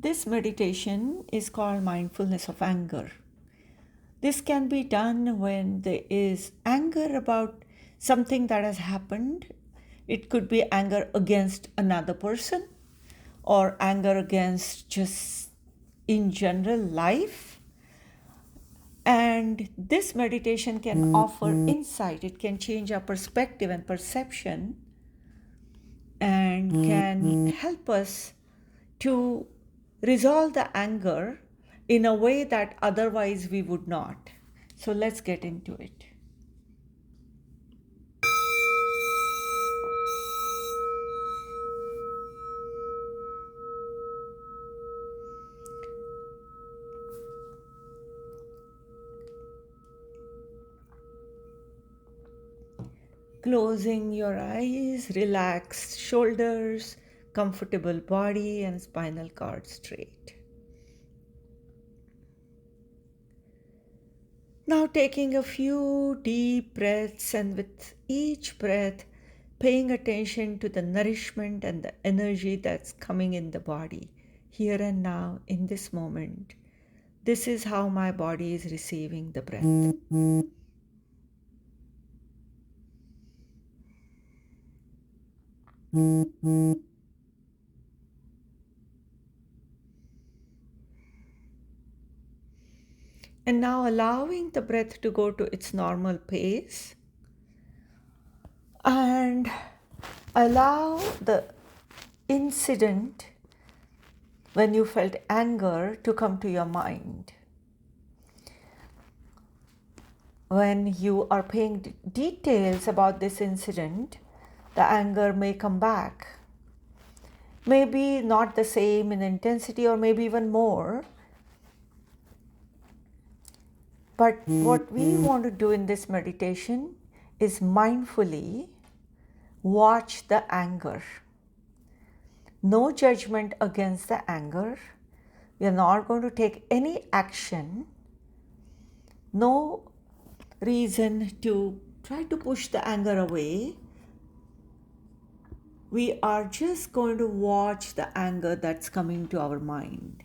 This meditation is called Mindfulness of Anger. This can be done when there is anger about something that has happened. It could be anger against another person or anger against just in general life. And this meditation can offer insight. It can change our perspective and perception and can help us to resolve the anger in a way that otherwise we would not. So let's get into it. Closing your eyes, relaxed shoulders, comfortable body, and spinal cord straight. Now taking a few deep breaths, and with each breath, paying attention to the nourishment and the energy that's coming in the body, here and now, in this moment. This is how my body is receiving the breath. And now allowing the breath to go to its normal pace and allow the incident when you felt anger to come to your mind. When you are paying details about this incident, the anger may come back. Maybe not the same in intensity or maybe even more. But what we want to do in this meditation is mindfully watch the anger. No judgment against the anger. We are not going to take any action. No reason to try to push the anger away. We are just going to watch the anger that's coming to our mind.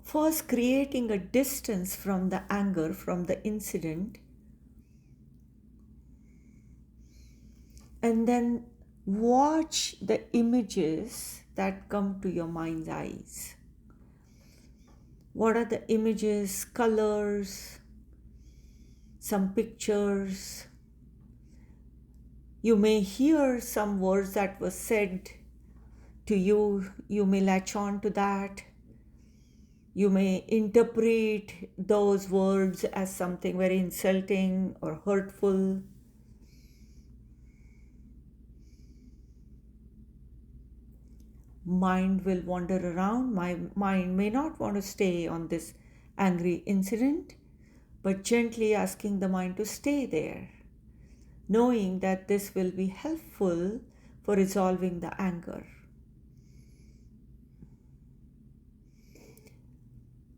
First, creating a distance from the anger, from the incident, and then watch the images that come to your mind's eyes. What are the images, colors, some pictures? You may hear some words that were said to you. You may latch on to that. You may interpret those words as something very insulting or hurtful. Mind will wander around. My mind may not want to stay on this angry incident, but gently asking the mind to stay there, knowing that this will be helpful for resolving the anger.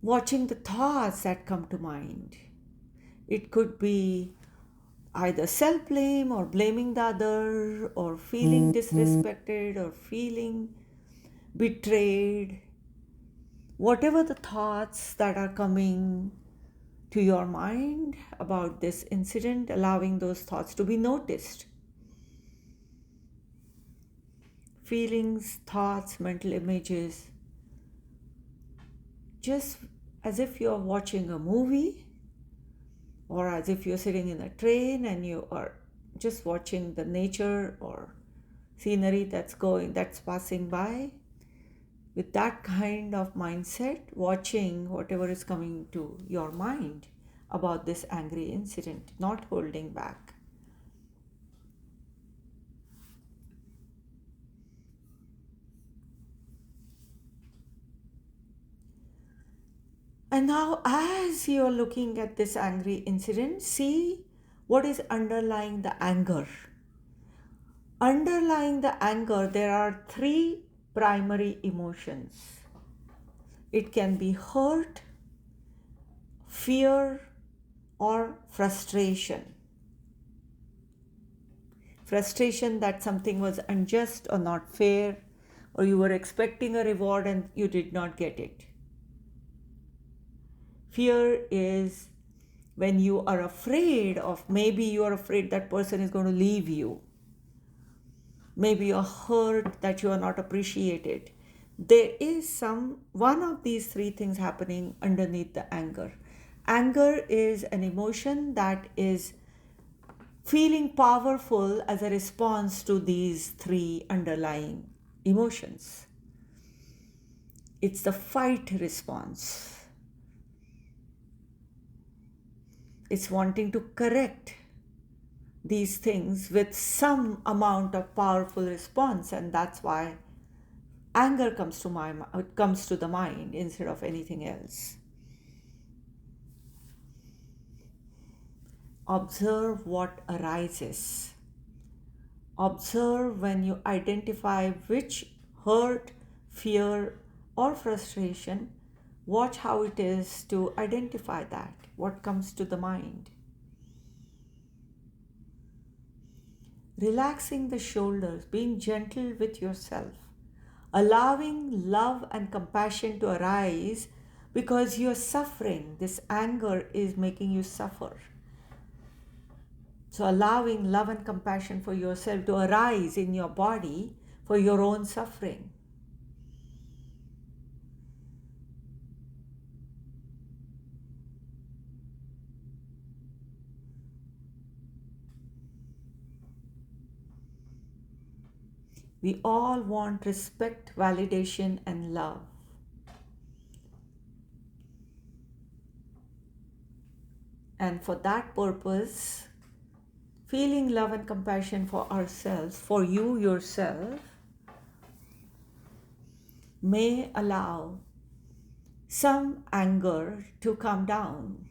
Watching the thoughts that come to mind. It could be either self-blame or blaming the other or feeling disrespected or feeling betrayed. Whatever the thoughts that are coming to your mind about this incident, allowing those thoughts to be noticed. Feelings, thoughts, mental images. Just as if you're watching a movie or as if you're sitting in a train and you are just watching the nature or scenery that's passing by. With that kind of mindset, watching whatever is coming to your mind about this angry incident, not holding back. And now, as you're looking at this angry incident, see what is underlying the anger. Underlying the anger, there are three primary emotions. It can be hurt, fear, or frustration. frustration that something was unjust or not fair, or you were expecting a reward and you did not get it. Fear is when you are afraid of, maybe you are afraid that person is going to leave you. Maybe you're hurt that you are not appreciated. There is one of these three things happening underneath the anger. Anger is an emotion that is feeling powerful as a response to these three underlying emotions. It's the fight response. It's wanting to correct these things with some amount of powerful response, and that's why anger comes to the mind instead of anything else. Observe what arises. Observe when you identify which hurt, fear, or frustration. Watch how it is to identify that, what comes to the mind. Relaxing the shoulders, being gentle with yourself, allowing love and compassion to arise because you're suffering. This anger is making you suffer. So, allowing love and compassion for yourself to arise in your body for your own suffering. We all want respect, validation, and love. And for that purpose, feeling love and compassion for ourselves, for you yourself, may allow some anger to come down.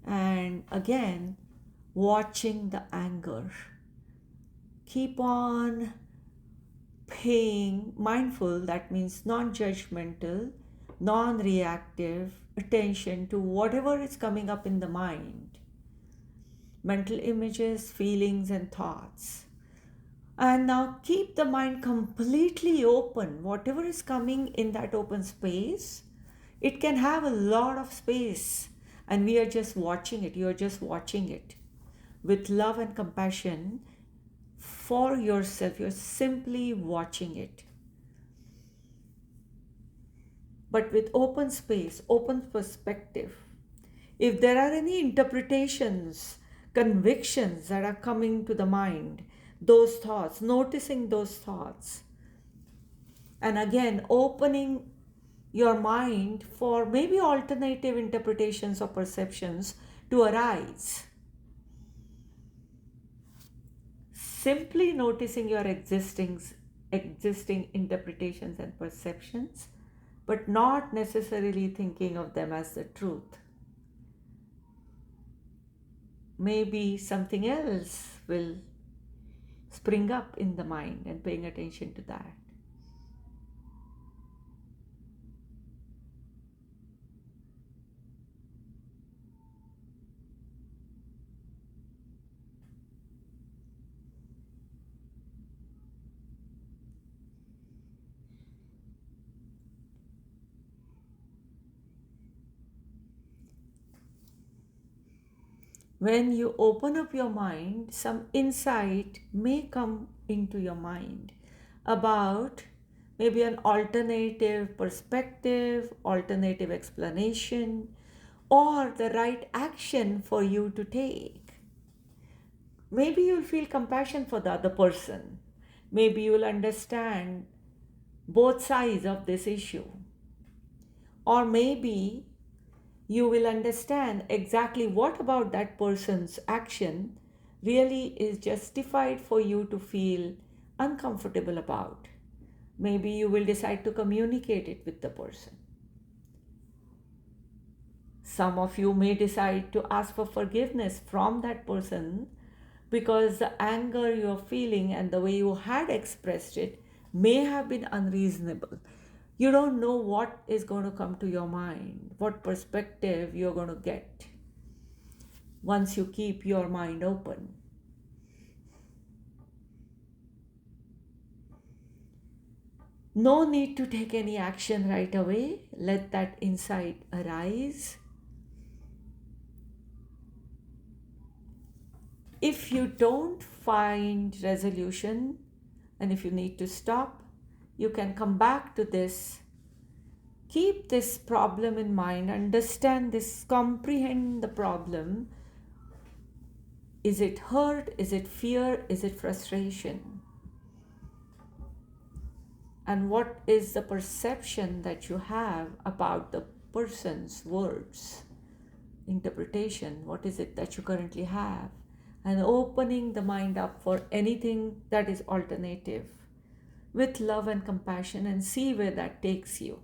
And again, watching the anger. Keep on paying mindful, that means non judgmental, non reactive attention to whatever is coming up in the mind, mental images, feelings, and thoughts. And now keep the mind completely open. Whatever is coming in that open space, it can have a lot of space, and we are just watching it. You are just watching it with love and compassion for yourself. You're simply watching it. But with open space, open perspective. If there are any interpretations, convictions that are coming to the mind, those thoughts, noticing those thoughts, and again opening your mind for maybe alternative interpretations or perceptions to arise. Simply noticing your existing interpretations and perceptions, but not necessarily thinking of them as the truth. Maybe something else will spring up in the mind, and paying attention to that. When you open up your mind, some insight may come into your mind about maybe an alternative perspective, alternative explanation, or the right action for you to take. Maybe you'll feel compassion for the other person. Maybe you'll understand both sides of this issue. Or maybe you will understand exactly what about that person's action really is justified for you to feel uncomfortable about. Maybe you will decide to communicate it with the person. Some of you may decide to ask for forgiveness from that person because the anger you're feeling and the way you had expressed it may have been unreasonable. You don't know what is going to come to your mind, what perspective you're going to get. once you keep your mind open. No need to take any action right away. Let that insight arise. If you don't find resolution and if you need to stop, you can come back to this. Keep this problem in mind, understand this, comprehend the problem. Is it hurt? Is it fear? Is it frustration? And what is the perception that you have about the person's words? Interpretation. What is it that you currently have? And opening the mind up for anything that is alternative with love and compassion, and see where that takes you.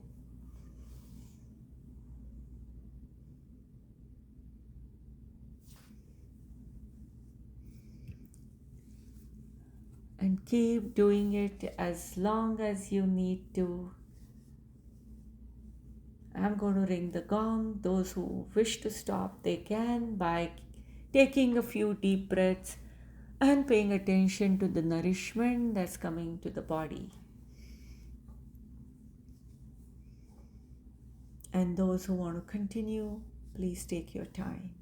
And keep doing it as long as you need to. I'm going to ring the gong. Those who wish to stop, they can by taking a few deep breaths and paying attention to the nourishment that's coming to the body. And those who want to continue, please take your time.